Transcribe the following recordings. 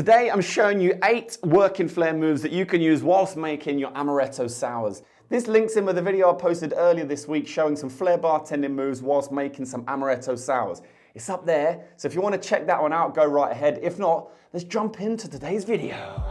Today I'm showing you 8 working flair moves that you can use whilst making your amaretto sours. This links in with a video I posted earlier this week showing some flair bartending moves whilst making some amaretto sours. It's up there, so if you want to check that one out, go right ahead. If not, let's jump into today's video.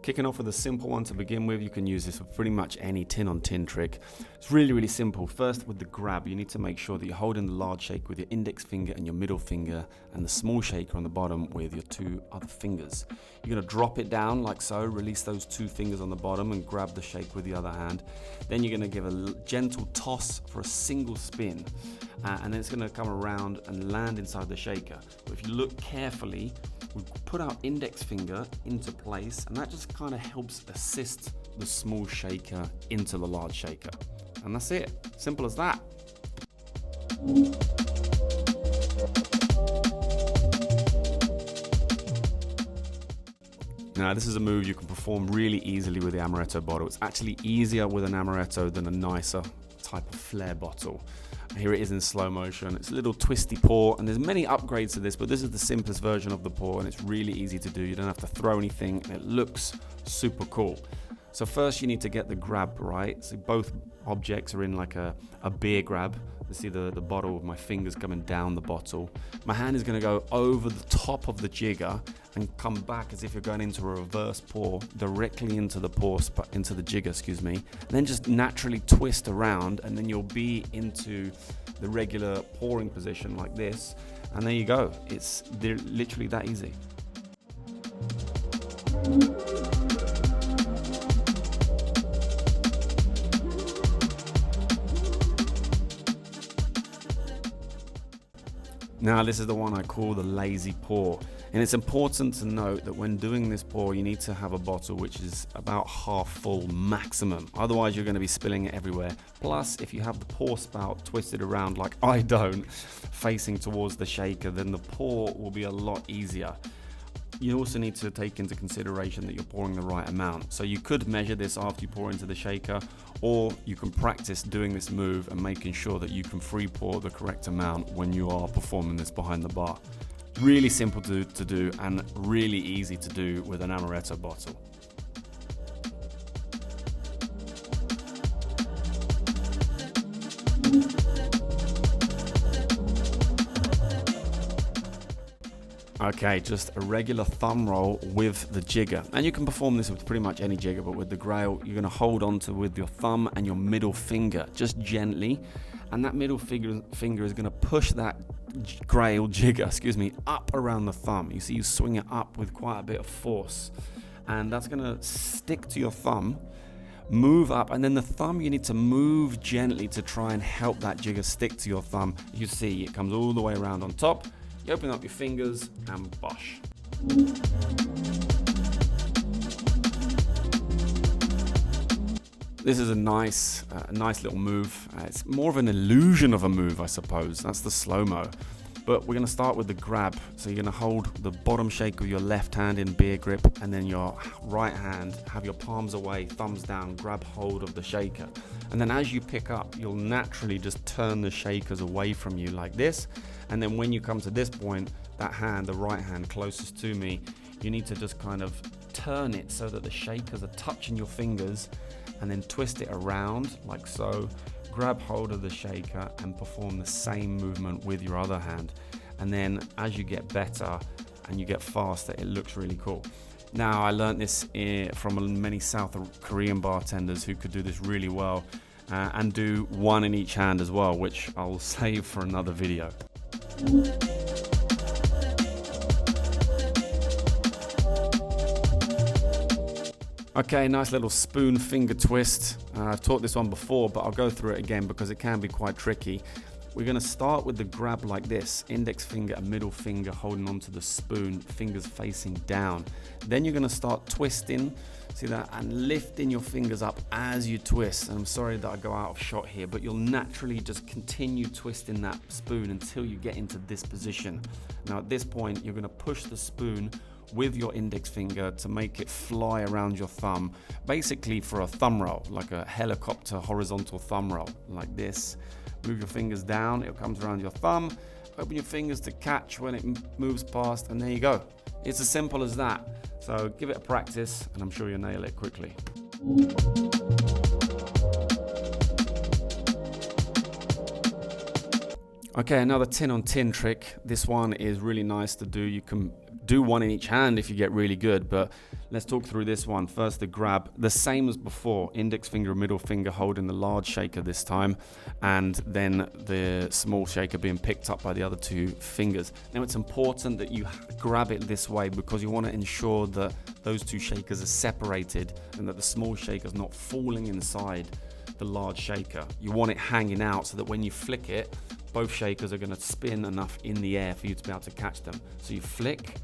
Kicking off with a simple one to begin with. You can use this for pretty much any tin on tin trick. It's really simple. First, with the grab, you need to make sure that you're holding the large shake with your index finger and your middle finger, and the small shaker on the bottom with your 2 other fingers. You're going to drop it down like so, release those 2 fingers on the bottom and grab the shake with the other hand. Then you're going to give a gentle toss for a single spin, and then it's going to come around and land inside the shaker. But if you look carefully, we put our index finger into place, and that just kind of helps assist the small shaker into the large shaker. And that's it. Simple as that. Now, this is a move you can perform really easily with the amaretto bottle. It's actually easier with an amaretto than a nicer type of flair bottle. Here it is in slow motion. It's a little twisty pour, and there's many upgrades to this, but this is the simplest version of the pour, and it's really easy to do. You don't have to throw anything, and it looks super cool. So first you need to get the grab right. So both objects are in like a beer grab. You see the bottle with my fingers coming down the bottle. My hand is going to go over the top of the jigger and come back as if you're going into a reverse pour directly into the jigger, excuse me. And then just naturally twist around, and then you'll be into the regular pouring position like this. And there you go. It's literally that easy. Now, this is the one I call the lazy pour. And it's important to note that when doing this pour, you need to have a bottle which is about half full maximum. Otherwise, you're going to be spilling it everywhere. Plus, if you have the pour spout twisted around like I don't, facing towards the shaker, then the pour will be a lot easier. You also need to take into consideration that you're pouring the right amount. So you could measure this after you pour into the shaker, or you can practice doing this move and making sure that you can free pour the correct amount when you are performing this behind the bar. Really simple to do and really easy to do with an amaretto bottle. Okay, just a regular thumb roll with the jigger. And you can perform this with pretty much any jigger, but with the grail, you're going to hold on to with your thumb and your middle finger, just gently. And that middle finger is going to push that grail jigger, up around the thumb. You see, you swing it up with quite a bit of force. And that's going to stick to your thumb, move up, and then the thumb you need to move gently to try and help that jigger stick to your thumb. You see, it comes all the way around on top. You open up your fingers and bosh. This is a nice little move. It's more of an illusion of a move, I suppose. That's the slow-mo. But we're going to start with the grab. So you're going to hold the bottom shake with your left hand in beer grip, and then your right hand, have your palms away, thumbs down, grab hold of the shaker. And then as you pick up, you'll naturally just turn the shakers away from you like this. And then when you come to this point, that hand, the right hand closest to me, you need to just kind of turn it so that the shakers are touching your fingers, and then twist it around like so. Grab hold of the shaker and perform the same movement with your other hand. And then as you get better and you get faster, it looks really cool. Now, I learned this from many South Korean bartenders who could do this really well, and do one in each hand as well, which I'll save for another video. Okay, nice little spoon finger twist. I've taught this one before, but I'll go through it again because it can be quite tricky. We're going to start with the grab like this, index finger and middle finger holding onto the spoon, fingers facing down. Then you're going to start twisting, see that, and lifting your fingers up as you twist. And I'm sorry that I go out of shot here, but you'll naturally just continue twisting that spoon until you get into this position. Now at this point, you're going to push the spoon with your index finger to make it fly around your thumb, basically for a thumb roll, like a helicopter horizontal thumb roll, like this. Move your fingers down, it comes around your thumb, open your fingers to catch when it moves past, and there you go. It's as simple as that. So give it a practice, and I'm sure you'll nail it quickly. Okay, another tin on tin trick. This one is really nice to do. You can do one in each hand if you get really good, but let's talk through this one. First, the grab, the same as before, index finger, middle finger holding the large shaker this time, and then the small shaker being picked up by the other two fingers. Now, it's important that you grab it this way because you want to ensure that those two shakers are separated and that the small shaker is not falling inside the large shaker. You want it hanging out so that when you flick it, both shakers are going to spin enough in the air for you to be able to catch them. So you flick,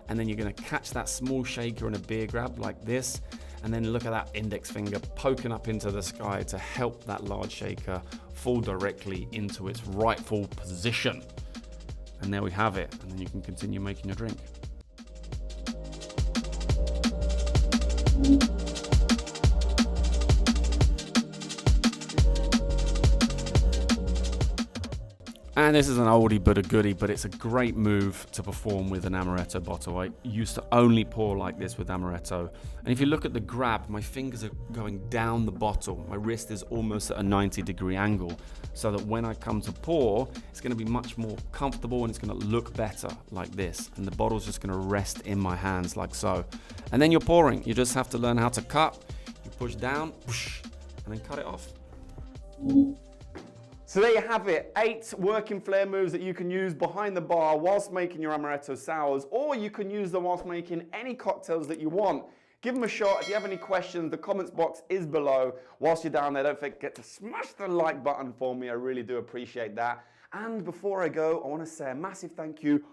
and then you're going to catch that small shaker in a beer grab like this, and then look at that index finger poking up into the sky to help that large shaker fall directly into its rightful position. And there we have it, and then you can continue making your drink. And this is an oldie but a goodie, but it's a great move to perform with an amaretto bottle. I used to only pour like this with amaretto. And if you look at the grab, my fingers are going down the bottle. My wrist is almost at a 90-degree angle, so that when I come to pour, it's going to be much more comfortable and it's going to look better like this. And the bottle's just going to rest in my hands like so. And then you're pouring. You just have to learn how to cut. You push down, whoosh, and then cut it off. So there you have it, 8 working flair moves that you can use behind the bar whilst making your amaretto sours, or you can use them whilst making any cocktails that you want. Give them a shot. If you have any questions, the comments box is below. Whilst you're down there, don't forget to smash the like button for me. I really do appreciate that. And before I go, I want to say a massive thank you to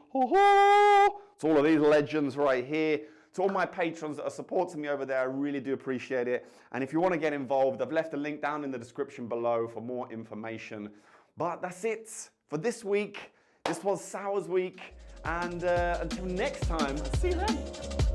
all of these legends right here. To all my patrons that are supporting me over there, I really do appreciate it. And if you want to get involved, I've left a link down in the description below for more information. But that's it for this week. This was Sours Week. And until next time, see you then.